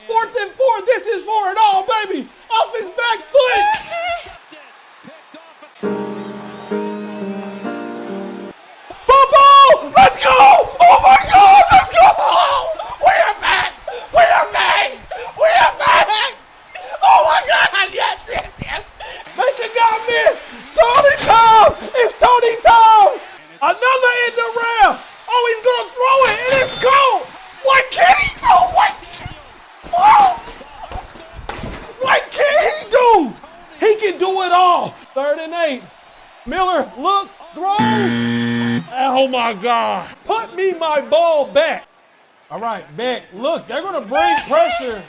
4th and 4. This is for it all, baby. Off his back foot. Football! Let's go! Oh my God! Let's go! We are back! We are back! We are back! Oh my God! Yes, yes, yes! Make a guy miss! Tony Tom! It's Tony Tom! Another in the rail! Oh, he's gonna throw it and it's goal! What can he do? What can he do? He can do it all. 3rd and 8. Miller looks, throws. Oh my God. Put me my ball back. All right, back. Looks, they're gonna bring pressure